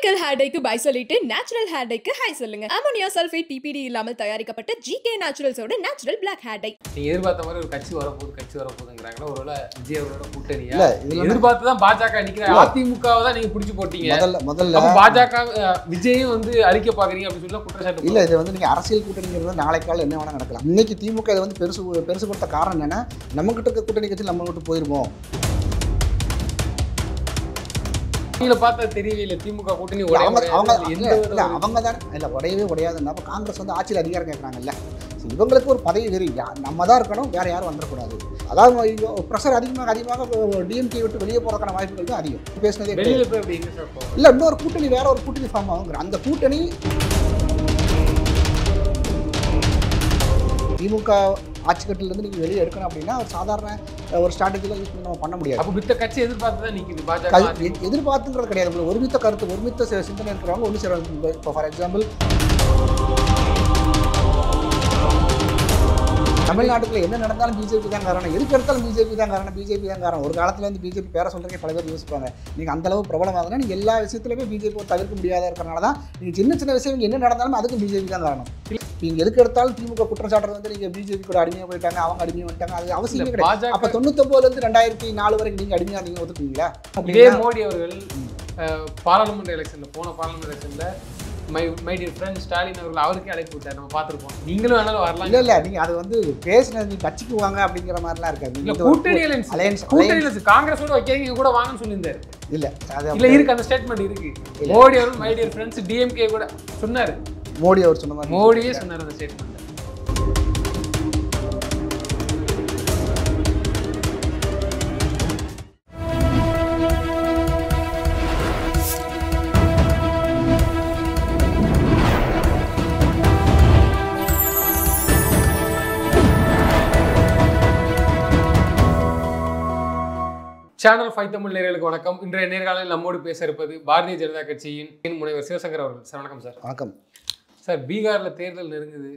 Chemical hair டைக்கு bye சொல்லிட்டு natural hair டைக்கு ஹை சொல்லுங்க. அமோனியா சல்ஃபேட் பிபிடி இல்லாமல் தயாரிக்கப்பட்ட ஜிகே நேச்சுரல்ஸோட நேச்சுரல் பிளாக் ஹேர் டை. நீங்க எதிர்பார்த்த மாதிரி ஒரு கட்சி வரப்போகுதுங்கிறாங்களா? ஒருவேளை விஜய் அவரோட கூட்டணியா எதிர்பார்த்து தான் பாஜக நிக்கிற அதிமுகவை தான் நீங்க பிடிச்சி போட்டீங்க. முதல்ல பாஜக விஜயும் வந்து அழிக்க பாக்குறீங்க அப்படின்னு சொல்லி குற்றச்சாட்டு இல்ல. இது வந்து நீங்க அரசியல் கூட்டணிங்கிறது நாளைக்கு காலம் என்ன வேணா நடக்கலாம். இன்னைக்கு திமுக இதை வந்து பெருசு கொடுத்த காரணம் என்னன்னா, நம்ம கிட்ட இருக்க கூட்டணி கட்சி நம்ம கிட்ட போயிருமோ. நீங்க பார்த்தா தெரியல திமுக கூட்டணி அவங்க தான் இல்ல உடையவே உடையாதுன்னா அப்ப காங்கிரஸ் வந்து ஆட்சியில் அதிகாரம் கேட்கறாங்கல்ல. இவங்களுக்கு ஒரு பதவி வெறி, நம்ம தான் இருக்கணும், வேற யாரும் வந்துடக்கூடாது. அதாவது ப்ரெஷர் அதிகமாக டிஎம்கே விட்டு வெளியே போறதுக்கான வாய்ப்புகள் தான் அதிகம். பேசினதே இல்ல. இன்னொரு கூட்டணி வேற ஒரு கூட்டணி ஃபார்ம் ஆகுங்கிற அந்த கூட்டணி திமுக ஆட்சி கட்டிலிருந்து நீங்கள் வெளியே எடுக்கணும் அப்படின்னா ஒரு சாதாரண ஒரு ஸ்ட்ராட்டஜியில் யூஸ் பண்ணி நம்ம பண்ண முடியாது. அப்போ மித்த கட்சி எதிர்பார்த்து தான் நிற்கிது பாஜக. எதிர்பார்த்துங்கிறது கிடையாது. உங்களுக்கு ஒருமித்த கருத்து ஒருமித்த சிந்தனை இருக்கிறவங்க ஒன்று சேருவாங்க. இப்போ ஃபார் எக்ஸாம்பிள் தமிழ்நாட்டுக்குள்ள என்ன நடந்தாலும் பிஜேபி தான் காரணம், எதுக்கு எடுத்தாலும் பிஜேபி தான் காரணம். ஒரு காலத்தில் வந்து பிஜேபி பேரை சொல்கிறீங்க, பல பேர் யோசிப்பாங்க. நீங்கள் அந்தளவு பிரபலமாகனா நீங்கள் எல்லா விஷயத்துலையுமே பிஜேபி தவிர்க்க முடியாத இருக்கிறனால தான் நீங்கள் சின்ன விஷயம் என்ன நடந்தாலும் அதுக்கும் பிஜேபி தான் காரணம். நீங்கள் எதுக்கு எடுத்தாலும் திமுக குற்றச்சாட்டு வந்து நீங்கள் பிஜேபி கூட அடிமையாக போயிட்டாங்க, அவங்க அடிமையாக வந்துட்டாங்க, அது அவசியமே கிடையாது. அப்போ 99லேருந்து 2004 வரைக்கும் நீங்கள் அடிமையாக நீங்கள் ஒத்துக்குவீங்களா? இதே மோடி அவர்கள் பாராளுமன்ற எலெக்ஷனில் மை டியர் ஃப்ரெண்ட் ஸ்டாலின் அவர்கள் அவருக்கே அழைப்பு விட்டார், நம்ம பார்த்துருப்போம். நீங்களும் வேணாலும் வரலாம். இல்லை நீங்கள் அது வந்து பேசினது நீங்கள் கட்சிக்கு வாங்க அப்படிங்கிற மாதிரிலாம் இருக்காது. இல்லை கூட்டணி அலையன்ஸ் காங்கிரஸோட வைக்கிறீங்க கூட வாங்கன்னு சொல்லியிருந்தாரு. இல்லை இல்லை இருக்கு, அந்த ஸ்டேட்மெண்ட் இருக்கு. மோடி அவர்கள் மை டியர் ஃப்ரெண்ட்ஸ் டிஎம்கே கூட சொன்னார். மோடி அவர் சொன்ன மாதிரி மோடியே சொன்னார் அந்த ஸ்டேட்மெண்ட். சேனல் 5 தமிழ் நேயர்களுக்கு வணக்கம். இன்றைய நேர்காணலில் நம்மோடு பேச இருப்பது பாரதிய ஜனதா கட்சியின் முனைவர் சிவசங்கர் அவர்கள். சார் வணக்கம். சார் வணக்கம். சார், பீகாரில் தேர்தல் நெருங்குது.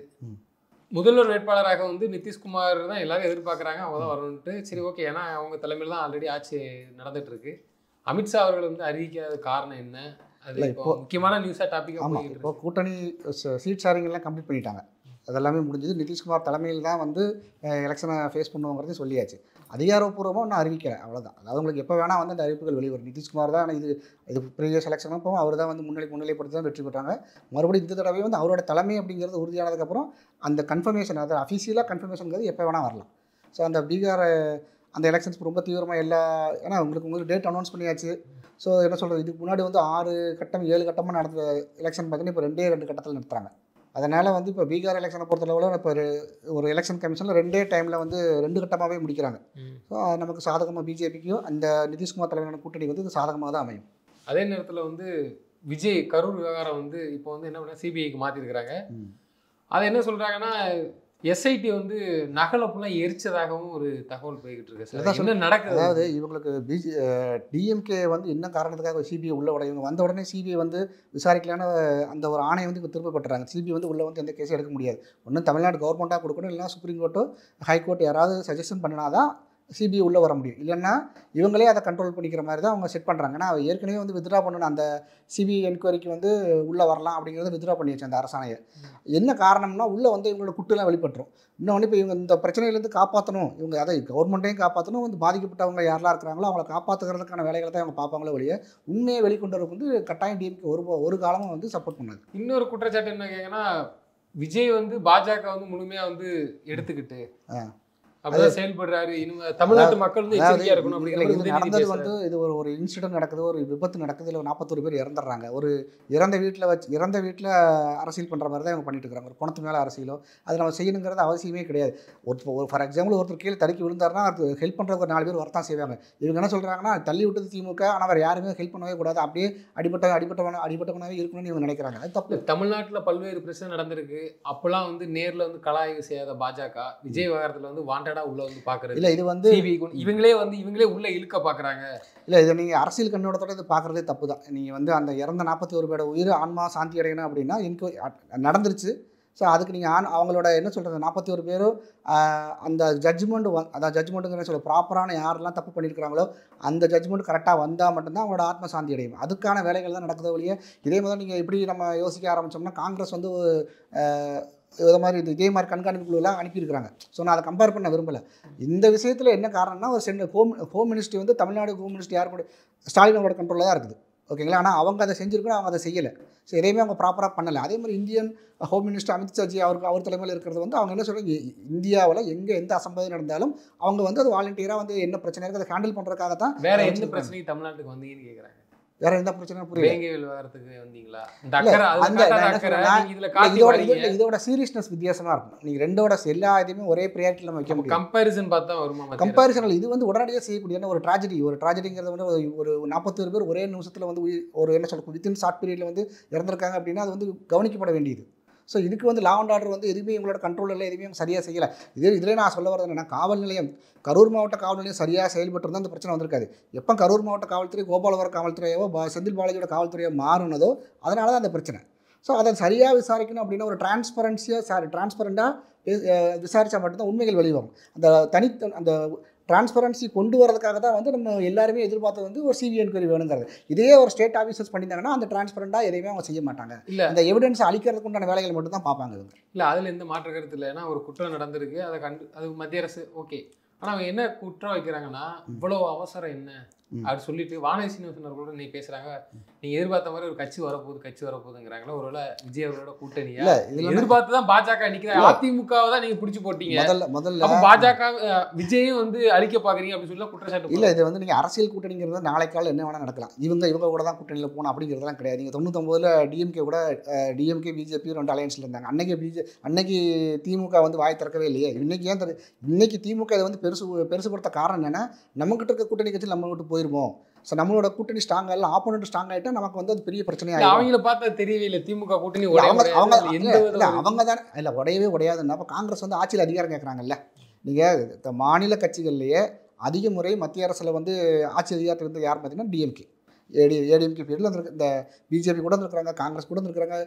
முதல்வர் வேட்பாளராக வந்து நிதிஷ்குமார் தான் எல்லாரும் எதிர்பார்க்குறாங்க, அவங்க தான் வரணுன்ட்டு. சரி, ஓகே, ஏன்னா அவங்க தலைமையில் தான் ஆல்ரெடி ஆட்சி நடந்துட்டு இருக்கு. அமித்ஷா அவர்கள் வந்து அறிவிக்காத காரணம் என்ன? அது இப்போ முக்கியமான நியூஸாக டாப்பிக்காக இப்போ கூட்டணி சீட் ஷேரிங்லாம் கம்ப்ளீட் பண்ணிட்டாங்க. அதெல்லாமே முடிஞ்சது. நிதிஷ்குமார் தலைமையில் தான் வந்து எலெக்ஷனை ஃபேஸ் பண்ணுவோங்கிறது சொல்லியாச்சு. அதிகாரப்பூர்வமாக ஒன்றும் அறிவிக்கலை, அவ்வளோதான். அதாவது உங்களுக்கு எப்போ வேணால் வந்து அந்த அறிவிப்புகள் வெளிவரும். நிதிஷ்குமார் தான் இது ப்ரீவியஸ் எலெக்ஷனும் போகும், அவர் தான் வந்து முன்னிலைப்படுத்தி தான் வெற்றி பெற்றாங்க. மறுபடியும் இந்த தடவை வந்து அவரோட தலைமை அப்படிங்கிறது உறுதியானதுக்கப்புறம் அந்த கன்ஃபர்மேஷன், அதாவது அஃபீஷியலாக கன்ஃபர்மேஷனுங்கிறது எப்போ வேணால் வரலாம். ஸோ அந்த பீகார் அந்த எலெக்ஷன்ஸ் ரொம்ப தீவிரமாக ஏன்னா உங்களுக்கு டேட் அனௌன்ஸ் பண்ணியாச்சு. ஸோ என்ன சொல்கிறது, இதுக்கு முன்னாடி வந்து 6 கட்டம் 7 கட்டமாக நடந்த எலெக்ஷன் பார்த்தீங்கன்னா இப்போ 2 கட்டத்தில் நடத்துகிறாங்க. அதனால் வந்து இப்போ பீகார் எலெக்ஷனை பொறுத்தளவில் இப்போ ஒரு எலெக்ஷன் கமிஷனில் 2 டைமில் வந்து 2 கட்டமாகவே முடிக்கிறாங்க. ஸோ அது நமக்கு சாதகமாக பிஜேபிக்கும் அந்த நிதிஷ்குமார் தலைமையிலான கூட்டணி வந்து இது சாதகமாக தான் அமையும். அதே நேரத்தில் வந்து விஜய் கரூர் விவகாரம் வந்து இப்போ வந்து என்ன பண்ண சிபிஐக்கு மாற்றிருக்கிறாங்க. அது என்ன சொல்கிறாங்கன்னா, எஸ்ஐடி வந்து நகலை ஃபுல்லாக எரிச்சதாகவும் ஒரு தகவல் போய்கிட்டு இருக்கு. என்ன நடக்குது? அதாவது இவங்களுக்கு டிஎம்கே வந்து என்ன காரணத்துக்காக சிபிஐ உள்ள இவங்க வந்த உடனே சிபிஐ வந்து விசாரிக்கலான அந்த ஒரு ஆணையை வந்து திரும்ப பெற்றுறாங்க. சிபிஐ வந்து உள்ளே வந்து எந்த கேஸும் எடுக்க முடியாது. ஒன்றும் தமிழ்நாடு கவர்மெண்ட்டாக கொடுக்கணும், இல்லைனா சுப்ரீம் கோர்ட்டோ ஹைகோர்ட் யாராவது சஜஷன் பண்ணினா தான் சிபிஐ உள்ளே வர முடியும். இல்லைன்னா இவங்களே அதை கண்ட்ரோல் பண்ணிக்கிற மாதிரி தான் அவங்க செட் பண்ணுறாங்க. ஏன்னா ஏற்கனவே வந்து வித்ட்ரா பண்ணணும், அந்த சிபிஐ என்கொயரிக்கு வந்து உள்ளே வரலாம் அப்படிங்கிறத வித்ட்ரா பண்ணியாச்சு அந்த அரசாணையை. என்ன காரணம்னா உள்ளே வந்து இவங்களோட குட்டுலாம் வெளிப்பட்டுரும். இன்னொன்று இப்போ இவங்க இந்த பிரச்சனையிலேருந்து காப்பாற்றணும், இவங்க அதை கவர்மெண்ட்டையும் காப்பாற்றணும், வந்து பாதிக்கப்பட்டவங்க யாரெல்லாம் இருக்கிறாங்களோ அவங்கள காப்பாற்றுக்கிறதுக்கான வேலைகளை தான் இவங்க பார்ப்பாங்களே ஒழிய உண்மையை வெளிக்கொண்டு வந்து கட்டாயம் டிஎம்கே ஒரு காலமாக வந்து சப்போர்ட் பண்ணாது. இன்னொரு குற்றச்சாட்டு என்ன கேட்குன்னா, விஜய் வந்து பாஜக வந்து முழுமையாக வந்து எடுத்துக்கிட்டு அப்படிதான் செயல்படுறாரு. தமிழ்நாட்டு மக்கள் வந்து எச்சரிக்கையா இருக்கணும் அப்படிங்கிறது நடந்தது. வந்து இது ஒரு இன்சிடென்ட் நடக்குது, ஒரு விபத்து நடக்குது, இல்லை 41 பேர் இறந்துடுறாங்க. ஒரு இறந்த வீட்டில் அரசியல் பண்ணுற மாதிரி தான் இவங்க பண்ணிட்டு இருக்காங்க. ஒரு பணத்து மேலே அரசியலோ அது நம்ம செய்யணுங்கிறது அவசியமே கிடையாது. ஒரு ஃபார் எக்ஸாம்பிள் ஒருத்தர் கீழே தடுக்கி விழுந்தாருன்னா அது ஹெல்ப் பண்ணுறதுக்கு ஒரு 4 பேர் வரத்தான் செய்வாங்க. இவங்க என்ன சொல்கிறாங்கன்னா, தள்ளி விட்டது திமுக, ஆனால் வேறு யாருமே ஹெல்ப் பண்ணவே கூடாது, அப்படியே அடிபட்டவனாகவே இருக்கணும்னு இவங்க நினைக்கிறாங்க. அது தப்பு. தமிழ்நாட்டில் பல்வேறு பிரச்சனை நடந்திருக்கு. அப்போல்லாம் வந்து நேரில் வந்து கலாய்வு செய்யாத பாஜக விஜய் விவகாரத்தில் வந்து வாண்டடா உள்ள வந்து பாக்குறது. இல்ல இது வந்து இவங்களே உள்ள இழுக்க பாக்குறாங்க. இல்ல இதை நீங்க அரசியல் கண்ணோட்டத்தோட இது பாக்குறதே தப்பு தான். நீங்க வந்து அந்த இறந்த 41 பேரோட உயிர் ஆன்மா சாந்தி அடையணும் அப்படின்னா நடந்துருச்சு, ஸோ அதுக்கு நீங்கள் அவங்களோட என்ன சொல்கிறது 41 பேரும் அந்த ஜட்ஜ்மெண்ட் அதான் ஜட்ஜ்மெண்ட்டுங்கிற சொல்ல ப்ராப்பரான யாரெல்லாம் தப்பு பண்ணியிருக்கிறாங்களோ அந்த ஜட்ஜ்மெண்ட் கரெக்டாக வந்தால் மட்டும்தான் அவங்களோட ஆத்ம சாந்தி அடையும். அதுக்கான வேலைகள் தான் நடக்குது ஒழிய இதே மாதிரி நீங்கள் எப்படி நம்ம யோசிக்க ஆரம்பித்தோம்னா காங்கிரஸ் வந்து இதை மாதிரி இதே மாதிரி கண்காணிப்பு குழுலாம் அனுப்பியிருக்கிறாங்க. ஸோ நான் அதை கம்பேர் பண்ண விரும்பலை. இந்த விஷயத்தில் என்ன காரணம்னா ஒரு ஹோம் மினிஸ்ட்ரி வந்து தமிழ்நாடு ஹோம் மினிஸ்ட்ரி யார் கூட ஸ்டாலினோட கண்ட்ரோலில் தான் இருக்குது. ஓகேங்களா. ஆனால் அவங்க அதை செஞ்சுருக்கணும், அவங்க அதை செய்யலை. ஸோ எதையுமே அவங்க ப்ராப்பராக பண்ணலை. அதே மாதிரி இந்தியன் ஹோம் மினிஸ்டர் அமித்ஷாஜி அவர் தலைமையில் இருக்கிறது வந்து அவங்க என்ன சொல்கிறாங்க, இந்தியாவில் எங்கே எந்த அசம்பாவிதம் நடந்தாலும் அவங்க வந்து அது வாலண்டியராக வந்து என்ன பிரச்சனை இருக்குது அதை ஹேண்டில் பண்ணுறதுக்காக தான். வேற எந்த பிரச்சனையும் தமிழ்நாட்டுக்கு வந்தீங்கன்னு கேட்குறாங்க. வேற எந்த பிரச்சனையும் புரியல. வந்தீங்களா இதோட சீரியஸ்னஸ் வித்தியாசமா இருக்கும். நீங்க ரெண்டோட எல்லா இதுவுமே ஒரே ப்ரையாரிட்டில நம்ம வைக்க முடியும். கம்பேரிசன் பார்த்தா வருமா? கம்பேரிசன் இது வந்து உடனடியாக செய்யக்கூடிய ஒரு ட்ராஜடிங்கிறது வந்து ஒரு 41 பேர் ஒரே நிமிஷத்துல வந்து ஒரு என்ன சொல்ல வித்தின் ஷார்ட் பீரியட்ல வந்து இறந்துருக்காங்க அப்படின்னா அது வந்து கவனிக்கப்பட வேண்டியது. ஸோ இதுக்கு வந்து லா அண்ட் ஆர்டர் வந்து எதுவுமே எங்களோட கண்ட்ரோலில் எதுவுமே சரியாக செய்யலை. இதிலே நான் சொல்ல வரது என்னன்னா, காவல் நிலையம் கரூர் மாவட்ட காவல் நிலையம் சரியாக செயல்பட்டு இருந்தால் அந்த பிரச்சனை வந்திருக்காது. எப்போ கரூர் மாவட்ட காவல்துறை கோபாலபுரம் காவல்துறையோ செந்தில் பாலாஜியோட காவல்துறையோ மாறினதோ அதனால தான் அந்த பிரச்சனை. ஸோ அதை சரியாக விசாரிக்கணும் அப்படின்னா ஒரு டிரான்ஸ்பரண்ட்டாக விசாரித்தா மட்டும்தான் உண்மைகள் வெளிவரும். அந்த டிரான்ஸ்பரன்சி கொண்டு வரதுக்காக தான் வந்து நம்ம எல்லாருமே எதிர்பார்த்தது வந்து ஒரு சிபிஐ என்கொயரி வேணுங்கிறது. இதே ஒரு ஸ்டேட் ஆஃபீஸர்ஸ் பண்ணியிருந்தாங்கன்னா அந்த டிரான்ஸ்பரண்டாக எதையுமே அவங்க செய்ய மாட்டாங்க. இல்லை அந்த எவிடன்ஸ் அளிக்கிறதுக்கு உண்டான வேலைகள் மட்டும் தான் பார்ப்பாங்க. இல்லை அதில் எந்த மாற்று கருத்து இல்லை. ஏன்னா ஒரு குற்றம் நடந்திருக்கு, அது மத்திய அரசு ஓகே. ஆனால் அவங்க என்ன குற்றம் வைக்கிறாங்கன்னா இவ்வளோ அவசரம் என்ன அப்படி சொல்லிட்டு வானதி சீனிவாசன் அவர்களோட நீ பேசுறாங்க, நீங்க எதிர்பார்த்த மாதிரி ஒரு கட்சி வரப்போகுதுங்கிறாங்களா? ஒருவேளை விஜய் அவர்களோட கூட்டணியா எதிர்பார்த்து தான் பாஜக நிக்கிறாங்க, அதிமுகவை தான் நீங்க பிடிச்சி போட்டீங்க. முதல்ல பாஜக விஜயும் வந்து அழிக்க பாக்குறீங்க அப்படின்னு சொல்லி குற்றச்சாட்டு. இல்ல இது வந்து நீங்க அரசியல் கூட்டணிங்கிறது நாளை காலம் என்ன வேணா நடக்கலாம். இவங்க கூட தான் கூட்டணியில் போகணும் அப்படிங்கிறதுலாம் கிடையாது. நீங்க 99ல் டிஎம்கே பிஜேபி ரெண்டு அலையன்ஸ்ல இருந்தாங்க. அன்னைக்கு திமுக வந்து வாய் திறக்கவே இல்லையே. இன்னைக்கு திமுக இதை வந்து பெருசுபடுத்த காரணம் என்னன்னா, நம்மகிட்ட இருக்க கூட்டணி கட்சி நம்ம விட்டு போயிருமோ. ஸோ நம்மளோட கூட்டணி ஸ்ட்ராங் ஆகல, ஆப்போனன்ட் ஸ்ட்ராங் ஆகிட்டா நமக்கு வந்து அது பெரிய பிரச்சனையாக அவங்கள பார்த்தா தெரியவே இல்லை. திமுக கூட்டணி அவங்க தானே இல்லை உடையாதுன்னா. அப்போ காங்கிரஸ் வந்து ஆட்சியில் அதிகாரம் கேட்குறாங்கல்ல. நீங்கள் மாநில கட்சிகள்லேயே அதிக முறை மத்திய அரசில் வந்து ஆட்சி அதிகாரத்தில் இருந்து யார் பார்த்தீங்கன்னா ஏடிஎம்கே பீரியடில் வந்துருக்கு. இந்த பிஜேபி கூட இருந்திருக்கிறாங்க, காங்கிரஸ் கூட இருந்திருக்கிறாங்க,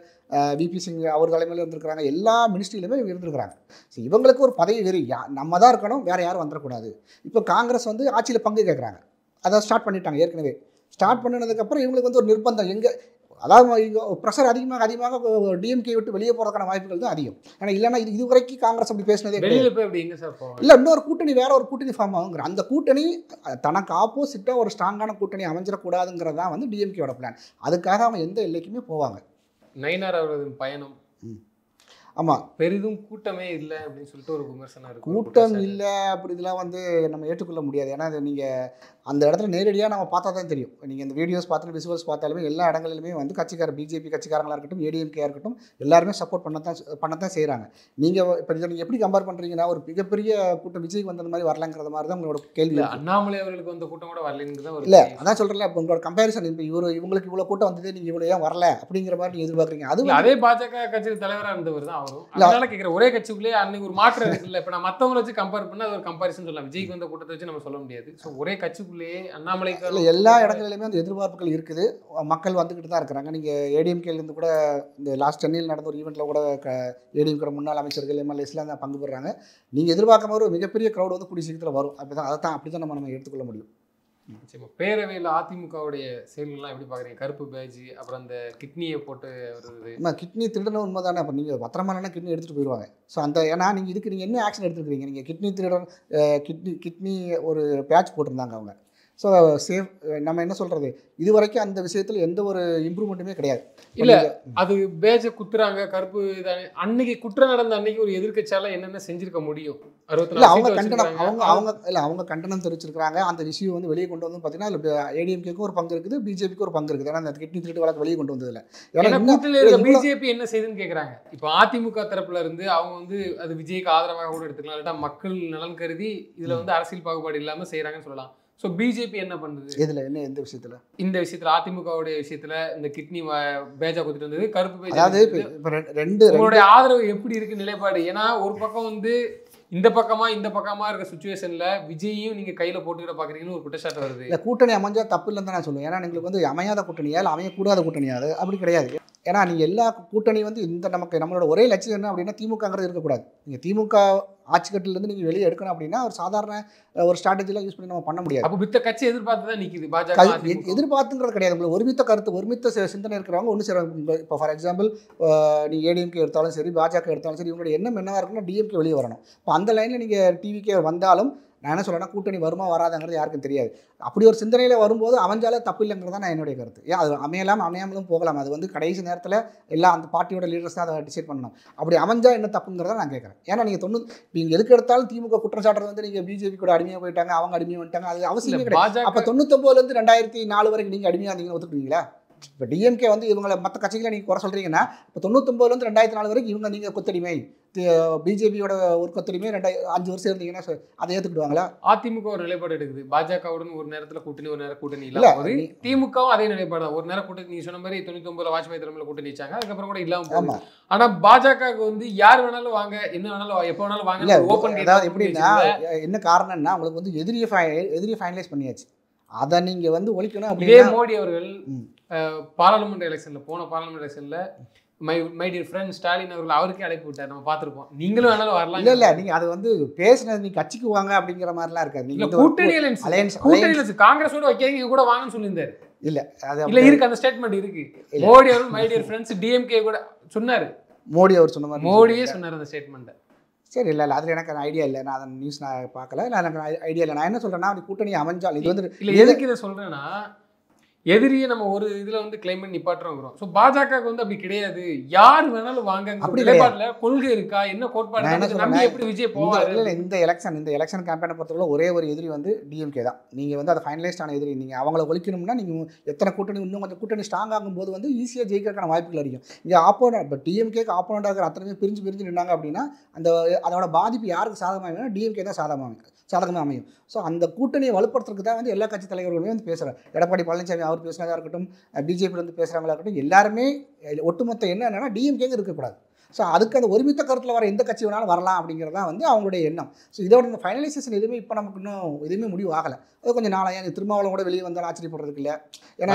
விபி சிங் அவர் தலைமையில் இருந்திருக்கிறாங்க, எல்லா மினிஸ்ட்ரியிலுமே இருந்திருக்கிறாங்க. ஸோ இவங்களுக்கு ஒரு பதவி வெறி நம்ம தான் இருக்கணும், வேறு யாரும் வந்துடக்கூடாது. இப்போ காங்கிரஸ் வந்து ஆட்சியில் பங்கு கேட்குறாங்க, அதை ஸ்டார்ட் பண்ணிட்டாங்க. ஏற்கனவே ஸ்டார்ட் பண்ணினதுக்கப்புறம் இவங்களுக்கு வந்து ஒரு நிர்பந்தம் எங்கே, அதாவது இங்கே ப்ரெஷர் அதிகமாக டிஎம்கே விட்டு வெளியே போகிறதுக்கான வாய்ப்புகள் தான் அதிகம். ஏன்னா இல்லைன்னா இதுவரைக்கும் காங்கிரஸ் அப்படி பேசினதே இல்லை. இன்னொரு கூட்டணி வேற ஒரு கூட்டணி ஃபார்ம் ஆகுங்கிற அந்த கூட்டணி தனக்கு ஆப்போசிட்டாக ஒரு ஸ்ட்ராங்கான கூட்டணி அமைஞ்சிடக்கூடாதுங்கிறது தான் வந்து டிஎம்கேயோட பிளான். அதுக்காக அவங்க எந்த எல்லைக்குமே போவாங்க. நயினார் அவர்களின் பயணம் ஆமாம் பெரிதும் கூட்டமே இல்லை அப்படின்னு சொல்லிட்டு ஒரு விமர்சனம் இருக்குது. கூட்டம் இல்லை அப்படி இதெல்லாம் வந்து நம்ம ஏற்றுக்கொள்ள முடியாது. ஏன்னா அது நீங்கள் அந்த இடத்துல நேரடியாக நம்ம பார்த்தா தான் தெரியும். நீங்கள் இந்த வீடியோஸ் பார்த்து விசுவல்ஸ் பார்த்தாலுமே எல்லா இடங்களிலுமே வந்து பிஜேபி கட்சிக்காரங்களாக இருக்கட்டும், ஏடிஎம்கேயாக இருக்கட்டும், எல்லாருமே சப்போர்ட் பண்ணத்தான் செய்கிறாங்க. நீங்கள் இப்போ இதை நீங்கள் எப்படி கம்பேர் பண்ணுறீங்கன்னா ஒரு மிகப்பெரிய கூட்டம் விஜய்க்கு வந்தது மாதிரி வரலங்கிறது மாதிரி தான் உங்களோட கேள்வி. அண்ணாமலை அவர்களுக்கு வந்த கூட்டம் கூட வரலங்கிறது இல்லை, அதான் சொல்கிறேன். இப்போ உங்களோட கம்பேரிசன் இப்போ இவங்களுக்கு இவ்வளோ கூட்டம் வந்தது, நீங்கள் இவ்வளோ ஏன் வரல அப்படிங்கிற மாதிரி நீங்கள் எதிர்பார்க்குறீங்க. அது அதே பாஜக கட்சியில் தலைவராக இருந்தவர் தான் அவரும். அதனால கேட்குற ஒரே கட்சிக்குள்ளே அன்னைக்கு ஒரு மாற்றம் இருக்குல்ல. இப்போ நான் மற்றவங்களை வச்சு கம்பேர் பண்ணால் அது ஒரு கம்பேரிசன் சொல்லலாம். விஜய்க்கு வந்த கூட்டத்தை வச்சு நம்ம சொல்ல முடியாது. ஸோ ஒரே கட்சிக்குள்ளேயே அண்ணாமலை எல்லா இடங்களிலுமே அந்த எதிர்பார்ப்புகள் இருக்குது. மக்கள் வந்துக்கிட்டு தான் இருக்கிறாங்க. நீங்கள் ஏடிஎம்கேலேருந்து கூட இந்த லாஸ்ட் சென்னையில் நடந்த ஒரு ஈவெண்ட்டில் கூட ஏடிஎம்கே முன்னாள் அமைச்சர்கள் எம்எல்ஏஸ்லாம் தான் பங்கு பெறுறாங்க. நீங்கள் எதிர்பார்க்காம ஒரு மிகப்பெரிய க்ரௌட் வந்து கூடிய சீக்கிரத்தில் வரும். அப்படி தான் நம்ம எடுத்துக்கொள்ள முடியும். பேரவையில் அதிமுகவுடைய செயல்கள்லாம் எப்படி பார்க்குறீங்க? கருப்பு பேஜ், அப்புறம் அந்த கிட்னியை போட்டு வருது. கிட்னி திருடணும் உண்மை தானே. அப்போ நீங்கள் பத்திரமா இல்லைன்னா கிட்னி எடுத்துகிட்டு போயிடுவாங்க. ஸோ அந்த ஏன்னா நீங்கள் என்ன ஆக்ஷன் எடுத்துருக்கீங்க? நீங்கள் கிட்னி திருடன் கிட்னி ஒரு பேட்ச் போட்டிருந்தாங்க அவங்க. ஸோ சேஃப் நம்ம என்ன சொல்கிறது, இது வரைக்கும் அந்த விஷயத்தில் எந்த ஒரு இம்ப்ரூவ்மெண்ட்டுமே கிடையாது. இல்லை அது பேஜை குத்துறாங்க கருப்பு தானே. அன்னைக்கு குற்றம் நடந்த அன்னைக்கு ஒரு எதிர்க்கட்சியால் என்னென்ன செஞ்சிருக்க முடியும்? அவங்க கண்டனம் தெரிவிச்சிருக்காங்க. அந்த விஷயம் வந்து வெளியே கொண்டு வந்து பார்த்தீங்கன்னா அதில் ஏடிஎம்கேக்கும் ஒரு பங்கு இருக்குது, பிஜேபிக்கு ஒரு பங்கு இருக்குது. ஏன்னா அந்த கிட்னி திருட்டு வழக்கு வெளியே கொண்டு வந்ததில்லை. ஏன்னா பிஜேபி என்ன செய்யுதுன்னு கேட்குறாங்க. இப்போ அதிமுக தரப்புல இருந்து அவங்க வந்து அது விஜய்க்கு ஆதரவாக கூட எடுத்துக்கலாம், இல்லாட்டா மக்கள் நலன் கருதி இதில் வந்து அரசியல் பாகுபாடு இல்லாமல் செய்கிறாங்கன்னு சொல்லலாம். ஸோ பிஜேபி என்ன பண்ணுது இதில்? எந்த விஷயத்தில்? இந்த விஷயத்தில் அதிமுகவுடைய விஷயத்தில் இந்த கிட்னி பேஜா கொடுத்துட்டு வந்தது, கருப்பு பேஜ். அதாவது உங்களுடைய ஆதரவு எப்படி இருக்கு நிலைப்பாடு? ஏன்னா ஒரு பக்கம் வந்து இந்த பக்கமா இருக்க சுச்சுவேஷன்ல விஜயையும் நீங்க கையில போட்டுக்கிற பாக்குறீங்கன்னு ஒரு குற்றச்சாட்டு வருது. இல்லை கூட்டணி அமைஞ்சா தப்பு இல்லைன்னு தான் நான் சொல்லுவேன். ஏன்னா எங்களுக்கு வந்து அமையாத கூட்டணியா இல்லை அமையக்கூடாத கூட்டணியாது அப்படி கிடையாது. ஏன்னா நீங்கள் எல்லா கூட்டணி வந்து இந்த நம்மளோட ஒரே லட்சியம் என்ன அப்படின்னா திமுகங்கிறது இருக்கக்கூடாது. நீங்கள் திமுக ஆட்சிக்கட்டிலேருந்து நீங்கள் வெளியே எடுக்கணும் அப்படின்னா ஒரு சாதாரண ஒரு ஸ்ட்ராட்டஜிலாம் யூஸ் பண்ணி நம்ம பண்ண முடியாது. அப்போ மித்த கட்சி எதிர்பார்த்து தான் நிற்கிது பாஜக. எதிர்பார்த்துங்கிறது கிடையாது. உங்களுக்கு ஒருமித்த கருத்து ஒருமித்த சிந்தனை இருக்கிறவங்க ஒன்று சேருவாங்க. இப்போ ஃபார் எக்ஸாம்பிள் நீங்கள் ஏடிஎம்கே எடுத்தாலும் சரி, பாஜக எடுத்தாலும் சரி, இவங்களுடைய எண்ணம் என்னவாக இருக்குன்னா டிஎம்கே வெளியே வரணும். இப்போ அந்த லைனில் நீங்கள் டிவிக்கே வந்தாலும் நான் என்ன சொல்கிறேன்னா கூட்டணி வருமா வராதுங்கிறது யாருக்கும் தெரியாது. அப்படி ஒரு சிந்தனையில் வரும்போது அமைஞ்சாலே தப்பு இல்லைங்கிறது தான் நான் என்னுடைய கருத்து. ஏன் அது அமையாமலும் போகலாம். அது வந்து கடைசி நேரத்தில் எல்லாம் அந்த பார்ட்டியோட லீடர்ஸ் தான் அதை டிசைட் பண்ணணும். அப்படி அமைஞ்சா என்ன தப்புங்கிறத நான் கேட்குறேன். ஏன்னா நீங்கள் எதுக்கு எடுத்தாலும் திமுக குற்றச்சாட்டு வந்து நீங்கள் பிஜேபி கூட அடிமையாக போயிட்டாங்க, அவங்க அடிமையாக வந்துட்டாங்க, அது அவசியமே கிடையாது. அப்போ 99லேருந்து 2004 வரைக்கும் நீங்கள் அடிமையாக இருந்தீங்கன்னு ஒத்துக்குவீங்களா? இப்போ டிஎம்கே வந்து இவங்களை மற்ற கட்சிகளை நீங்கள் குறை சொல்கிறீங்கன்னா இப்போ 99லேருந்து 2004 வரைக்கும் இவங்க நீங்கள் கொத்தடிமை, பிஜேபியோட ஒரு கொத்தடிமை 5 வருஷம் இருந்தீங்கன்னா அதை ஏற்றுக்கிடுவாங்களா? அதிமுக ஒரு நிலைப்பாடு எடுக்குது, பாஜகவுடன் ஒரு நேரத்தில் கூட்டணி ஒரு நேரம் கூட்டணி இல்லாம போது. திமுகவும் அதே நிலைப்பாடு தான். ஒரு நேரம் கூட்டணி நீ சொன்ன மாதிரி 99 வாஜ்பாய் தலைமையில் கூட்டணி வச்சாங்க, அதுக்கப்புறம் கூட இல்லாமல் போகுது. ஆனா பாஜகவுக்கு வந்து யார் வேணாலும் வாங்க, என்ன வேணாலும் எப்போ வேணாலும் வாங்க, ஓப்பன். அதாவது எப்படின்னா என்ன காரணம்னா உங்களுக்கு வந்து எதிரியை ஃபைனலைஸ் பண்ணியாச்சு. அதை நீங்கள் வந்து ஒழிக்கணும். அப்படியே மோடி அவர்கள் பாராளுமன்ற எலெக்ஷனில் போன பாராளுமன்ற எலெக்ஷனில் மை டியர் ஃப்ரெண்ட் ஸ்டாலின் அவர்கள் அவருக்கே அழைப்பு விட்டார். நம்ம பார்த்துருப்போம். நீங்களும் வேணாலும் வரலாம். இல்லை நீங்கள் அது வந்து பேசினது நீங்கள் கட்சிக்கு வாங்க அப்படிங்கிற மாதிரிலாம் இருக்காது. நீங்கள் கூட்டணி அலையன்ஸ் காங்கிரஸோட வைக்கிறீங்க கூட வாங்கன்னு சொல்லியிருந்தாரு. இல்லை அது இல்லை இருக்கு, அந்த ஸ்டேட்மெண்ட் இருக்கு. மோடி அவர்கள் மை டியர் ஃப்ரெண்ட்ஸ் டிஎம்கே கூட சொன்னார். மோடி அவர் சொன்ன மாதிரி மோடியே சொன்னார் அந்த ஸ்டேட்மெண்ட்டை. சரி, இல்லை அதில் எனக்கு ஐடியா இல்லை. நான் அந்த நியூஸ் நான் பார்க்கல. நான் எனக்கு ஐடியா இல்லை. நான் என்ன சொல்கிறேன்னா அப்படி கூட்டணி அமைஞ்சால் இது வந்து இல்லை எதுக்கு இதை சொல்கிறேன்னா எதிரியை நம்ம ஒரு இதில் வந்து கிளைம் பண்ணி நிப்பாட்டுறோம். ஸோ பாஜகவுக்கு வந்து அப்படி கிடையாது, யார் வேணாலும் வாங்க. அப்படி நிலைப்பாட்டில் கொள்கை இருக்கா, என்ன கோட்பாடு, எப்படி விஜய் போவார்? இல்லை இந்த எலெக்ஷன் கேம்பெயினை பொறுத்தவரை ஒரே ஒரு எதிரி வந்து டிஎம்கே தான். நீங்கள் வந்து அதை ஃபைனலைஸ்டான எதிரி. நீங்கள் அவங்கள ஒழிக்கணும்னா நீங்கள் எத்தனை கூட்டணி இன்னும் கொஞ்சம் கூட்டணி ஸ்ட்ராங் ஆகும்போது வந்து ஈஸியாக ஜெயிக்கிறதுக்கான வாய்ப்புகள் அதிகம். இங்கே ஆப்போனட் இப்போ டிஎம்கேக்கு ஆப்போனண்டாக இருக்கிற அத்தனை பிரிஞ்சு நின்னாங்க அப்படின்னா அதோட பாதிப்பு யாருக்கு சாதகமாக டிஎம்கே தான் சாதகமாக அமையும். ஸோ அந்த கூட்டணியை வலுப்படுத்துறதுக்கு தான் வந்து எல்லா கட்சி தலைவர்களுமே வந்து பேசுகிறார். எடப்பாடி பழனிசாமி அவர் பேசுனதாக இருக்கட்டும், பிஜேபியிலேருந்து பேசுகிறாங்களா இருக்கட்டும், எல்லாருமே ஒட்டுமொத்த என்னன்னா டிஎம்கேங்க இருக்கக்கூடாது. ஸோ அதுக்கு அந்த ஒருமித்த கருத்தில் வர எந்த கட்சி வேணாலும் வரலாம் அப்படிங்கிறது தான் வந்து அவங்களுடைய எண்ணம். ஸோ இதோட இந்த ஃபைனலைசேஷன் எதுவுமே இப்போ நமக்கு இன்னும் எதுவுமே முடிவு ஆகலை. அது கொஞ்சம் நாளாக திருமாவளவன் கூட வெளியே வந்தாலும் ஆச்சரியப்படுறதுக்கு இல்லை. ஏன்னா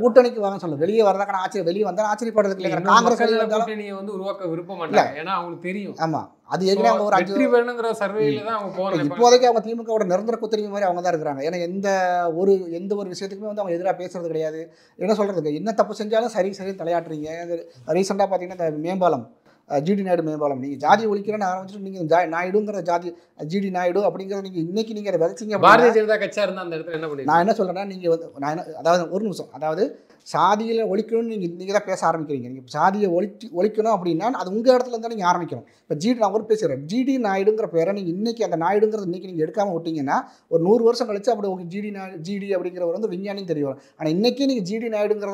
கூட்டணிக்கு வாங்க சொல்ல வெளியே வரதாக்கான வெளியே வந்தாலும் ஆச்சரியப்படுறதுக்கு இல்லை. காங்கிரஸ் கூட்டணியை வந்து உருவாக்க விருப்பம் இல்லை, ஏன்னா அவங்களுக்கு தெரியும். ஆமாம், அது ஏற்கனவே அவங்க ஒரு 5 வேணுங்கிற சர்வேல தான் அவங்க போறாங்க. இப்போதைக்கு அவங்க திமுகவோட நிரந்தர கொத்தடிமை மாதிரி அவங்க தான் இருக்கிறாங்க. ஏன்னா எந்த ஒரு விஷயத்துக்குமே வந்து அவங்க எதிராக பேசுறது கிடையாது. என்ன சொல்றதுக்கு என்ன தப்பு செஞ்சாலும் சரி தலையாட்டுறீங்க. ரீசெண்டாக பார்த்தீங்கன்னா இந்த மேம்பாலம், ஜிடி நாயுடு மேம்பாலம், நீங்கள் ஜாதி ஒழிக்கிறேன்னு ஆரம்பிச்சுட்டு நீங்கள் நாயுடுங்கிற ஜிடி நாயுடு அப்படிங்கிறத நீங்கள் இன்னைக்கு நீங்கள் அதை விதைச்சிங்க. பாரதிய ஜனதா கட்சியாக இருந்தால் அந்த இடத்துல என்ன பண்ணி நான் என்ன சொல்கிறேன்னா நீங்கள் வந்து அதாவது ஒரு நிமிஷம், அதாவது சாதியில் ஒழிக்கணும்னு நீங்கள் தான் பேச ஆரம்பிக்கிறீங்க. நீங்கள் சாதியை ஒழிக்கணும் அப்படின்னா அது உங்கள் இடத்துல இருந்தால் நீங்கள் ஆரம்பிக்கணும். இப்போ நான் ஒரு பேசுகிறேன், ஜிடி நாயுடுங்கிற பேரை நீங்கள் இன்றைக்கி அந்த நாயுடுங்கிறது இன்றைக்கி நீங்கள் எடுக்காமல் விட்டீங்கன்னா ஒரு 100 வருஷம் கழிச்சு அப்படி உங்களுக்கு ஜிடி அப்படிங்கிறவர் வந்து விஞ்ஞானின்னு தெரிய வரும். ஆனால் இன்றைக்கி நீங்கள் ஜிடி நாயுடுங்கிற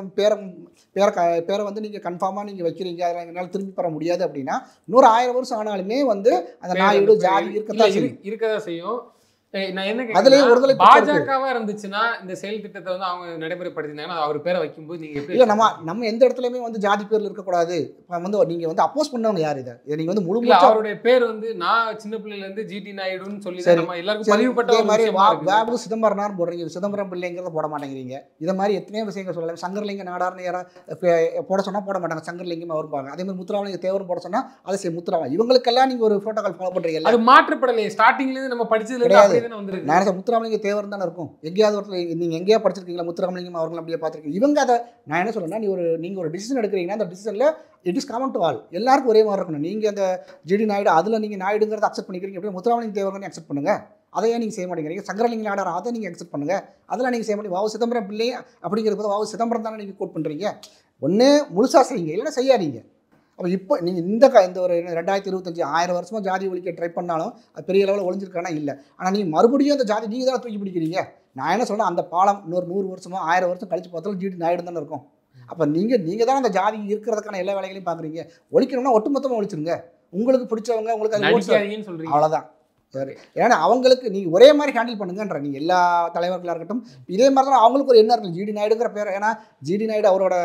பேரை வந்து நீங்கள் கன்ஃபார்மாக நீங்கள் வைக்கிறீங்க, அதில் எங்களால் திரும்பி பெற முடியாது அப்படின்னா 110 வருஷம் ஆனாலுமே வந்து அந்த நாயுடு ஜாதி இருக்கதான் செய்யும். நான் என்ன பாஜகவா இருந்துச்சுன்னா இந்த செயல் திட்டத்தை வந்து அவங்க நடைமுறைப்படுத்தினாங்கன்னா அவர் பேரை வைக்கும்போது நீங்க எப்படி நம்ம எந்த இடத்துலயுமே வந்து ஜாதி பேர்ல இருக்கக்கூடாது. வந்து நீங்க வந்து அப்போஸ் பண்ணவங்க யார் இதை நீங்க வந்து முழு அவருடைய பேர் வந்து நான் சின்ன பிள்ளைல இருந்து ஜிடி நாயுடுன்னு சொல்லி நம்ம எல்லாருக்கும் பதிவுப்பட்ட மாதிரி வேபு சிதம்பரனார் போடுறீங்க, சிதம்பரம் பிள்ளைங்கிறத போட மாட்டேங்கிறீங்க. இதை மாதிரி எத்தனையோ விஷயங்கள் சொல்லலாம். சங்கரலிங்க நாடார்னு யாராவது போட சொன்னா போட மாட்டாங்க, சங்கரலிங்கம் வருவாங்க. அதே மாதிரி முத்துராமலிங்க தேவர் போட சொன்னா அதை செய்ய முத்துராமன். இவங்களுக்கெல்லாம் நீங்க ஒரு புரோட்டோகால் ஃபாலோ பண்றீங்க. அது மாற்றப்படலையே, ஸ்டார்டிங்ல இருந்து நம்ம படிச்சதுல கிடையாது. நான் முத்துராமலிங்க தேவர் தானே இருக்கும். எங்கேயாவது ஒருத்தர் நீங்கள் எங்கேயா படிச்சிருக்கீங்களா முத்துராமலிங்கம் அவர்கள் அப்படியே பார்த்துருக்கீங்க. இவங்க அதை நான் என்ன சொல்கிறேன்னா நீங்கள் ஒரு டிசிஷன் எடுக்கிறீங்கன்னா அந்த டிசிஷனில் it is common to all, எல்லாருக்கும் ஒரே மாதிரி இருக்கணும். நீங்கள் அந்த ஜிடி நாயுடு அதில் நீங்கள் நாயுடுங்கிறத அக்செப்ட் பண்ணிக்கிறீங்க, எப்படி முத்துராமலிங்க தேவர்னு அக்செப்ட் பண்ணுங்கள். அதையே நீங்கள் செய்ய மாட்டேங்கிறீங்க. சங்கரலிங்க நாடார் அதை நீங்கள் அக்செப்ட் பண்ணுங்கள், அதெல்லாம் நீங்கள் செய்ய மாட்டேங்க. வாவு சிதம்பரம் பிள்ளை அப்படிங்கிறது வாவு சிதம்பரம் தானே நீங்கள் கோட் பண்ணுறீங்க. ஒன்று முழுசாக செய்யுங்க, இல்லைன்னா செய்யாதீங்க. அப்போ இப்போ நீங்கள் இந்த ஒரு 2025 1000 வருஷமாக ஜாதி ஒழிக்க ட்ரை பண்ணாலும் அது பெரிய அளவில் ஒழிஞ்சிருக்கானா இல்லை. ஆனால் நீங்கள் மறுபடியும் அந்த ஜாதி நீங்கள் தான் தூக்கி பிடிக்கிறீங்க. நான் என்ன சொல்கிறேன், அந்த பாலம் இன்னொரு 100 வருஷமோ 1000 வருஷம் கழிச்சு பார்த்தாலும் ஜிடி நாயுடு தானே இருக்கும். அப்போ நீங்கள் தான் அந்த ஜாதி இருக்கிறதுக்கான எல்லா வேலைகளையும் பார்க்குறீங்க. ஒழிக்கணும்னா ஒட்டுமொத்தமாக ஒழிச்சிருங்க. உங்களுக்கு பிடிச்சவங்க உங்களுக்கு அது சொல்கிறீங்க, அவ்வளோதான். சரி, ஏன்னா அவங்களுக்கு நீங்கள் ஒரே மாதிரி ஹேண்டில் பண்ணுங்கன்ற நீங்கள் எல்லா தலைவர்களாக இருக்கட்டும் இதே மாதிரி தான் அவங்களுக்கு ஒரு என்ன இருக்கும். ஜிடி நாயுடுங்கிற பேர், ஏன்னா ஜிடி நாயுடு அவரோட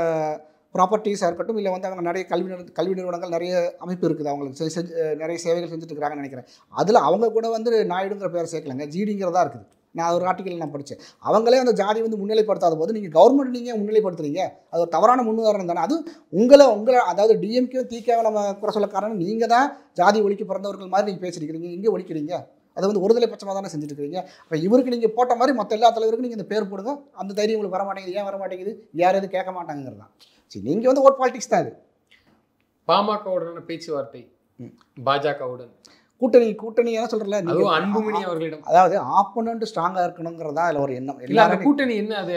ப்ராப்பர்ட்டிஸாக இருக்கட்டும், இல்லை வந்து அவங்க நிறைய கல்வி நிறுவனங்கள் நிறைய அமைப்பு இருக்குது, அவங்களுக்கு நிறைய சேவைகள் செஞ்சுட்டு இருக்கிறாங்கன்னு நினைக்கிறேன். அதில் அவங்க கூட வந்து நாயுடுங்கிற பேரை சேர்க்கலாங்க, ஜிடிங்கிறதா இருக்குது. நான் ஒரு ஆர்டிக்கல் நான் படித்தேன். அவங்களே அந்த ஜாதி வந்து முன்னிலைப்படுத்தாத போது நீங்கள் கவர்மெண்ட் நீங்கள் முன்னிலைப்படுத்துறீங்க. அது ஒரு தவறான முன்னுதாரணம் தானே. அது உங்களை அதாவது டிஎம்கே திகாவை நம்ம குறை சொல்ல காரணம் நீங்கள் தான் ஜாதி ஒழிக்க பிறந்தவர்கள் மாதிரி நீங்கள் பேசியிருக்கிறீங்க. இங்கே ஒழிக்கிறீங்க. அதை வந்து ஒருதலை பட்சமாக தானே செஞ்சுட்டு இருக்கிறீங்க. அப்போ இவருக்கு நீங்கள் போட்ட மாதிரி மற்ற எல்லா தலைவருக்கும் நீங்கள் இந்த பேர் போடுங்க. அந்த தைரியம் உங்களுக்கு வர மாட்டேங்குது. ஏன் வர மாட்டேங்குது? யார் எதுவும் கேட்க மாட்டாங்கிறது தான். சரி, நீங்கள் வந்து ஓட் பாலிடிக்ஸ் தான் இது. பாமகவுடனான பேச்சுவார்த்தை பாஜகவுடன் கூட்டணி என்ன சொல்றல, அதுவும் அன்புமணி அவர்களிடம், அதாவது ஆப்போனன்ட் ஸ்ட்ராங்கா இருக்கணுங்கிறதா அதில் ஒரு எண்ணம். இல்ல அந்த கூட்டணி என்ன அது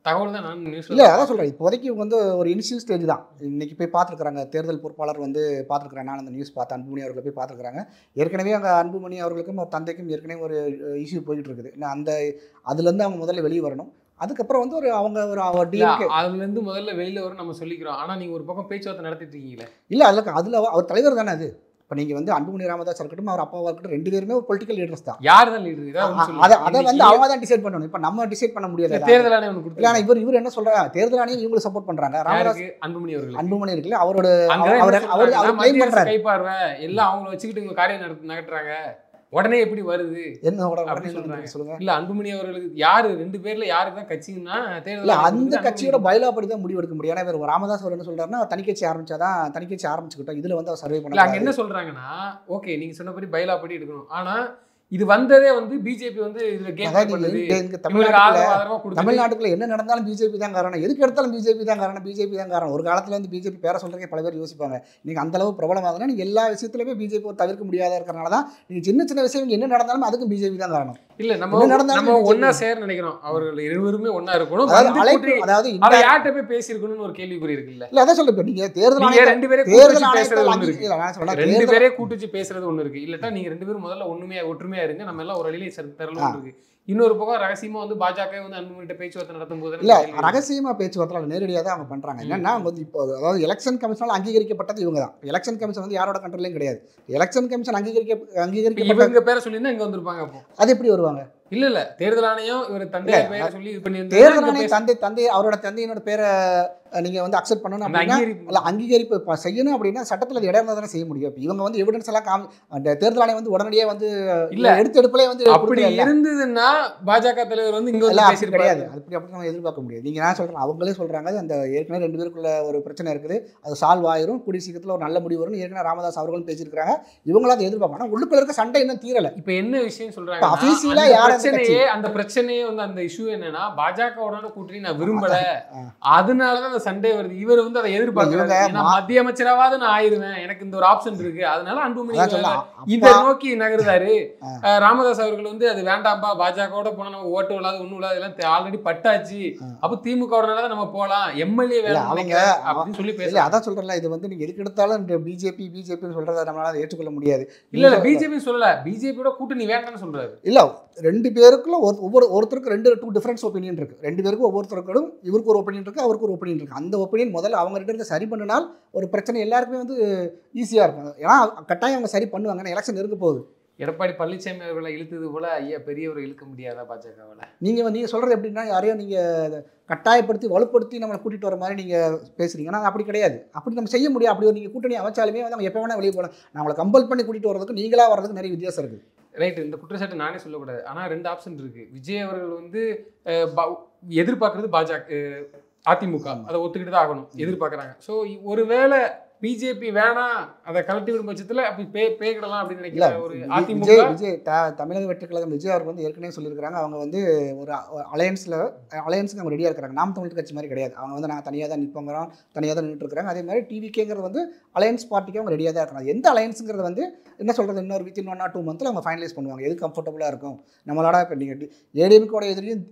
தகவல் தான் நான் நியூஸ் இல்லை அதான் சொல்கிறேன். இப்போதைக்கு வந்து ஒரு இனிஷியல் ஸ்டேஜ் தான். இன்றைக்கி போய் பார்த்துருக்குறாங்க தேர்தல் பொறுப்பாளர் வந்து பார்த்துருக்குறேன். நான் அந்த நியூஸ் பார்த்தேன். அன்புமணி அவர்களை போய் பார்த்துருக்குறாங்க. ஏற்கனவே அங்கே அன்புமணி அவர்களுக்கும் தந்தைக்கும் ஏற்கனவே ஒரு இஷ்யூ போயிட்டு இருக்குது. நான் அந்த அதுலேருந்து அவங்க முதல்ல வெளியே வரணும். அதுக்கப்புறம் வந்து ஒரு டிஎம்கே அதுலேருந்து முதல்ல வெளியில் வரும் நம்ம சொல்லிக்கிறோம். ஆனால் நீங்கள் ஒரு பக்கம் பேச்சுவார்த்தை நடத்திட்டு இருக்கீங்களே. இல்லை அதில் அவர் தலைவர் தானே அது. இப்போ நீங்கள் வந்து அன்புமணி ராமதாஸ் இருக்கட்டும், அவர் அப்பாவாக இருக்கட்டும், 2 பேருமே ஒரு பொலிட்டிக்கல் லீடர்ஸ் தான். யார் தான் லீடர்? அதை வந்து அவங்க தான் டிசைட் பண்ணணும். இப்போ நம்ம டிசைட் பண்ண முடியாது. தேர்தல் ஆணையம் ஒன்று கொடுத்து. ஆனால் இவர் என்ன சொல்கிறாங்க, தேர்தல் ஆணையம் இவங்களுக்கு சப்போர்ட் பண்ணுறாங்க. ராமதாஸ் அன்புமணி இருக்குல்ல, அவரோட கைப்பார்வை எல்லாம் அவங்கள வச்சுக்கிட்டு இவங்க காரியம் நகட்டுறாங்க. உடனே எப்படி வருது? என்ன உடனே சொல்லுங்க. இல்ல அன்புமணி அவர்களுக்கு யாரு 2 பேர்ல யாருக்கு தான் கட்சின்னா தேர்தல் அந்த கட்சியோட பைலா படி தான் முடிவெடுக்க முடியும். ஏன்னா இவர் ராமதாஸ் அவர் என்ன சொல்றாருன்னா, தனி கட்சி ஆரம்பிச்சுக்கிட்டோம். இதுல வந்து அவர் சர்வே பண்ணல. அங்க என்ன சொல்றாங்கன்னா, ஓகே நீங்க சொன்னபடி பைலா படி எடுக்கணும். ஆனா இது வந்ததே வந்து பிஜேபி வந்து இதுல கேம் பண்ணுது. தமிழ்நாட்டுக்குள்ள என்ன நடந்தாலும் பிஜேபி தான் காரணம். எதுக்கு எடுத்தாலும் பிஜேபி தான் காரணம். ஒரு காலத்துல வந்து பிஜேபி பேர சொல்றதுக்கே பல பேர் யோசிப்பாங்க. நீங்க அந்த அளவு பிரபலமாகுதுன்னா நீங்க எல்லா விஷயத்துலயுமே பிஜேபி தவிர்க்க முடியாத இருக்கிறனால தான் நீங்க சின்ன சின்ன விஷயம் என்ன நடந்தாலும் அதுக்கும் பிஜேபி தான் காரணம். இல்ல நம்ம ஒன்னா சேர நினைக்கிறோம். அவர்கள் இருவருமே ஒன்னா இருக்கணும். அதாவது யார்கிட்ட போய் பேசியிருக்கணும்னு ஒரு கேள்விக்குறி இருக்குல்ல. இல்ல அதான் சொல்லுங்க. நீங்க தேர்தல் 2 பேரே கூட்டுச்சு பேசுறது ஒண்ணு இருக்கு. இல்லட்டா நீங்க 2 பேரும் முதல்ல ஒற்றுமையா இருங்க, நம்ம எல்லாம் ஒரு வழியிலே தரலாம் இருக்கு. இன்னொரு பக்கம் ரகசியமா வந்து பாஜக வந்து அன்புமணிட்ட பேச்சுவார்த்தை நடத்தும் போது இல்ல ரகசியமா பேச்சுவார்த்தை நேரடியாக தான் அவங்க பண்றாங்க. என்னன்னா வந்து இப்போ அதாவது எலெக்ஷன் கமிஷனால அங்கீகரிக்கப்பட்டது இவங்க தான். எலெக்ஷன் கமிஷன் வந்து யாரோட கண்ட்ரோலையும் கிடையாது. எலெக்ஷன் கமிஷன் அங்கீகரிக்கப்பட்ட இவங்க பேரை சொல்லியிருந்தா இங்க வந்திருப்பாங்க. அப்போ அது எப்படி வருவாங்க? இல்ல தேர்தல் ஆணையம் இவர் தந்தை பேரை சொல்லி இது பண்ணி தேர்தல் ஆணையம் தந்தை அவரோட தந்தையினோட பேரை நீங்க வந்து அக்செப்ட் பண்ணணும் அப்படின்னா அங்கீகரிப்பு செய்யணும் அப்படின்னா சட்டத்தில் அது இடம் இருந்தால் தானே செய்ய முடியும். இவங்க வந்து எவிடன்ஸ் எல்லாம் தேர்தல் ஆணையம் வந்து உடனடியாக வந்து இல்ல எடுப்புலேயே வந்து அப்படி இருந்ததுன்னா பாஜக தலைவர் வந்து இங்க பேசி கிடையாது. அப்படி நம்ம எதிர்பார்க்க முடியாது. நீங்க நான் சொல்றேன், அவங்களே சொல்றாங்க அந்த ஏற்கனவே 2 பேருக்குள்ள ஒரு பிரச்சனை இருக்குது, அது சால்வ் ஆயிரும், கூடிய சீக்கிரத்தில் ஒரு நல்ல முடிவு வரும். ஏற்கனவே ராமதாஸ் அவர்களும் பேசியிருக்காங்க. இவங்களாம் அதை எதிர்பார்ப்பாங்க. ஆனால் உள்ளுக்குள்ள இருக்க சண்டை இன்னும் தீரல. இப்போ என்ன விஷயம் சொல்றாங்க, அந்த பிரச்சனையே வந்து அந்த இஷ்யூ என்னன்னா பாஜகவோட கூட்டணி நான் விரும்பல, அதனாலதான் அந்த சண்டை வருது. இவர் வந்து அதை எதிர்பார்க்கிறாங்க. மத்திய அமைச்சராவது நான் ஆயிருவேன், எனக்கு இந்த ஒரு ஆப்ஷன் இருக்கு, அதனால அன்புமணி இதை நோக்கி நகர்ந்தாரு. ராமதாஸ் அவர்கள் வந்து அது வேண்டாம்பா, பாஜகவோட போனா நம்ம ஓட்டு விழாது ஒண்ணும் விழாது, எல்லாம் ஆல்ரெடி பட்டாச்சு, அப்ப திமுகவோடனால நம்ம போலாம், எம்எல்ஏ வேணும் அப்படின்னு சொல்லி பேசல. அதான் சொல்றேன், இது வந்து நீங்க எதுக்கு எடுத்தாலும் பிஜேபி சொல்றதை நம்மளால ஏற்றுக்கொள்ள முடியாது. இல்ல பிஜேபி சொல்லல, பிஜேபியோட கூட்டணி வேண்டாம்னு சொல்றாரு. இல்ல 2 பேருக்குள்ள ஒருத்தருக்கு 2 டிஃபரன்ஸ் ஒப்பீனியன் இருக்கு. 2 பேருக்கும் ஒவ்வொருத்தருக்கும் இவருக்கு ஒரு ஒப்பீனியன் இருக்கு, அவருக்கு ஒரு ஒப்பீனியன் இருக்கு. அந்த ஒப்பீனியன் முதல்ல அவங்க 2 பேரும் சரி பண்ணினால் ஒரு பிரச்சனை எல்லாருக்குமே வந்து ஈஸியா இருக்கும். ஏன்னா கட்டாயம் அவங்க சரி பண்ணுவாங்க. எலெக்ஷன் இருக்க போகுது. எடப்பாடி பழனிசாமி அவர்களை இழுத்தது போல ஐயா பெரியவரை இழுக்க முடியாதா பாஜகவில்? நீங்க சொல்றது எப்படின்னா, யாரையும் நீங்க கட்டாயப்படுத்தி வலுப்படுத்தி நம்மளை கூட்டிட்டு வர மாதிரி நீங்க பேசுறீங்க. ஆனால் அப்படி கிடையாது. அப்படி நம்ம செய்ய முடியாது. அப்படி ஒரு நீங்க கூட்டணி அமைச்சாலுமே வந்து அவங்க எப்போ வேணா வெளியே போகலாம். நம்மளை கம்பல் பண்ணி கூட்டிட்டு வரதுக்கு நீங்களா வர்றதுக்கு நிறைய வித்தியாசம் இருக்குது. ரைட், இந்த குற்றச்சாட்டு நானே சொல்லக்கூடாது. ஆனால் 2 ஆப்ஷன் இருக்கு. விஜய் அவர்கள் வந்து எதிர்பார்க்கறது பாஜக அதிமுக அதை ஒத்துக்கிட்டு தான் ஆகணும், எதிர்பார்க்குறாங்க. ஸோ ஒருவேளை பிஜேபி வேணாம் அதை கலட்டி விடும் பட்சத்தில் அப்படி பேக்கிடலாம் அப்படின்னு நினைக்கிறேன். ஒரு அதிமுக விஜய் தமிழக வெற்றி கழகம் விஜய் அவர்கள் வந்து ஏற்கனவே சொல்லியிருக்கிறாங்க, அவங்க வந்து ஒரு அலையன்ஸுக்கு அவங்க ரெடியாக இருக்கிறாங்க. நாம் தமிழ் கட்சி மாதிரி கிடையாது. அவங்க வந்து நாங்கள் தனியாக தான் நிற்போங்கிறோம், தனியாக தான் நின்றுட்டு இருக்கிறாங்க. அதே மாதிரி டிவிகேங்கிறது வந்து அலையன்ஸ் பார்ட்டிக்கு அவங்க ரெடியாக தான் இருக்கிறாங்க. எந்த அலையன்ஸுங்கிறது வந்து என்ன சொல்கிறது, இன்னொரு வித்தின் 1 or 2 months அவங்க ஃபைனலைஸ் பண்ணுவாங்க. எது கம்ஃபர்டபுளாக இருக்கும் நம்மளோட. இப்போ நீங்கள் ஏடிஎம்கோட எதிரியும்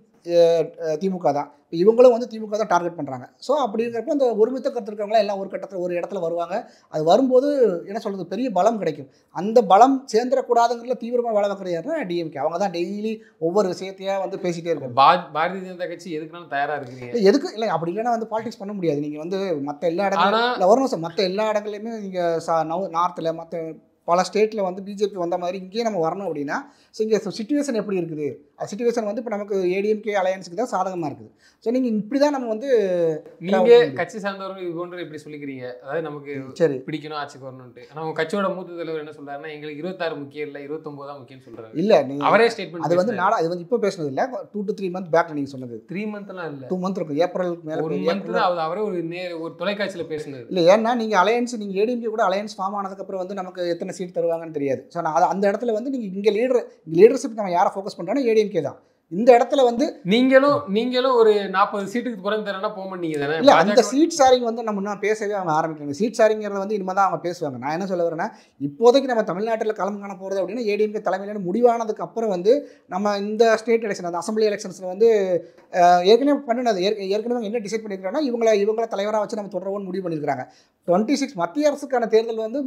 திமுக தான். இப்போ இவங்களும் வந்து திமுக தான் டார்கெட் பண்ணுறாங்க. ஸோ அப்படிங்கிறப்ப அந்த ஒருமித்த கருத்து இருக்கவங்களாம் எல்லாம் ஒரு கட்டத்தில் ஒரு இடத்துல வருவாங்க. அது வரும்போது என்ன சொல்கிறது, பெரிய பலம் கிடைக்கும். அந்த பலம் சேர்ந்துடக்கூடாதுங்கிறதுல தீவிரமாக வேலை வைக்கிறது யாருன்னா டிஎம்கே. அவங்க தான் டெய்லி ஒவ்வொரு விஷயத்தையாக வந்து பேசிகிட்டே இருக்காங்க. பாரதிய ஜனதா கட்சி எதுக்குனாலும் தயாராக இருக்குங்க. எதுக்கு இல்லை, அப்படி இல்லைன்னா வந்து பாலிடிக்ஸ் பண்ண முடியாது. நீங்கள் வந்து மற்ற எல்லா இடங்களும் இல்லை, ஒரு நிமிஷம், மற்ற எல்லா இடங்கள்லையுமே நீங்கள் நார்த்தில் மற்ற பல ஸ்டேட்டில் வந்து பிஜேபி வந்த மாதிரி இங்கேயே நம்ம வரணும் அப்படின்னா ஸோ இங்கே சுச்சுவேஷன் எப்படி இருக்குது சுச்சுவேஷன் வந்து இப்போ நமக்கு ஏடிஎம்கே அலையன்ஸுக்கு தான் சாதகமாக இருக்குது ஸோ நீங்கள் இப்படி தான் நம்ம வந்து நீங்கள் கட்சி சார்ந்தவர்கள் இது போன்று இப்படி சொல்லிக்கிறீங்க, அதாவது நமக்கு சரி பிடிக்கணும் ஆட்சிக்கு வரணும்ட்டு. ஆனால் அவங்க கட்சியோட மூத்த தலைவர் என்ன சொல்றாருன்னா எங்களுக்கு 26 முக்கியம் இல்லை 29 தான் முக்கியம்னு சொல்றாரு. இல்லை நீங்கள் அவரே ஸ்டேட்மெண்ட் அது வந்து அது வந்து இப்போ பேசுனது இல்லை 2 to 3 months பேக்கில் நீங்கள் சொன்னது 3 மந்த்லாம் இல்லை 2 months இருக்கும் ஏப்ரல் மேலே ஒரு மந்த் தான் அவரே ஒரு தொலைக்காட்சியில் பேசுனது. இல்லை ஏன்னா நீங்கள் அலையன்ஸ் நீங்கள் ஏடிஎம்கே கூட அலையன்ஸ் ஃபார்ம் ஆனதுக்கப்புறம் வந்து நமக்கு எத்தனை சீட் தருவாங்கன்னு தெரியாது. ஸோ நான் அந்த இடத்துல வந்து நீங்கள் இங்கே லீடர்ஷிப் நம்ம யாரை ஃபோக்கஸ் பண்ணுறோன்னா ஏடிஎம்கே தான். இந்த இடத்துல வந்து நீங்களும் ஒரு 40 சீட்டுக்கு குறைந்து தரேன்னா போக மாட்டீங்க தானே. இல்லை அந்த சீட் ஷேரிங் வந்து நம்ம இன்னும் பேசவே அவங்க ஆரம்பிக்கிறாங்க. சீட் ஷேரிங்கிறத வந்து இனிமேல் தான் அவங்க பேசுவாங்க. நான் என்ன சொல்ல வரேன்னா இப்போதைக்கு நம்ம தமிழ்நாட்டில் களம் காண போகிறது அப்படின்னா ஏடிஎம்கே தலைமையில முடிவானதுக்கு அப்புறம் வந்து நம்ம இந்த ஸ்டேட் எலெக்ஷன் அந்த அசம்பிளி எலெக்ஷன்ஸில் வந்து ஏற்கனவே பண்ணினது ஏற்கனவே என்ன டிசைட் பண்ணியிருக்காங்கன்னா இவங்கள தலைவராக வச்சு நம்ம தொடர்வோன்னு முடிவு பண்ணியிருக்காங்க. 26 மத்திய அரசுக்கான தேர்தல் வந்து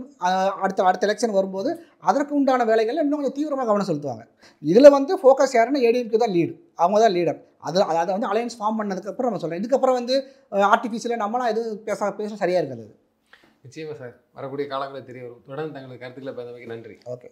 அடுத்த எலெக்ஷன் வரும்போது அதற்கு உண்டான வேலைகள் இன்னும் கொஞ்சம் தீவிரமாக கவனம் செலுத்துவாங்க. இதில் வந்து ஃபோக்கஸ் யாருன்னா ஏடிஎம்கே தான் லீடு, அவங்க தான் லீடர். அதை வந்து அலையன்ஸ் ஃபார்ம் பண்ணதுக்கப்புறம் நம்ம சொல்கிறேன். இதுக்கப்புறம் வந்து ஆர்டிஃபிஷியலாக நம்மளாம் எதுவும் பேச சரியாக இருக்காது. நிச்சயமா சார், வரக்கூடிய காலங்களில் தெரிய வரும். தொடர்ந்து தங்களுக்கு கருத்துக்களை பகிர்ந்தமைக்கு நன்றி. ஓகே.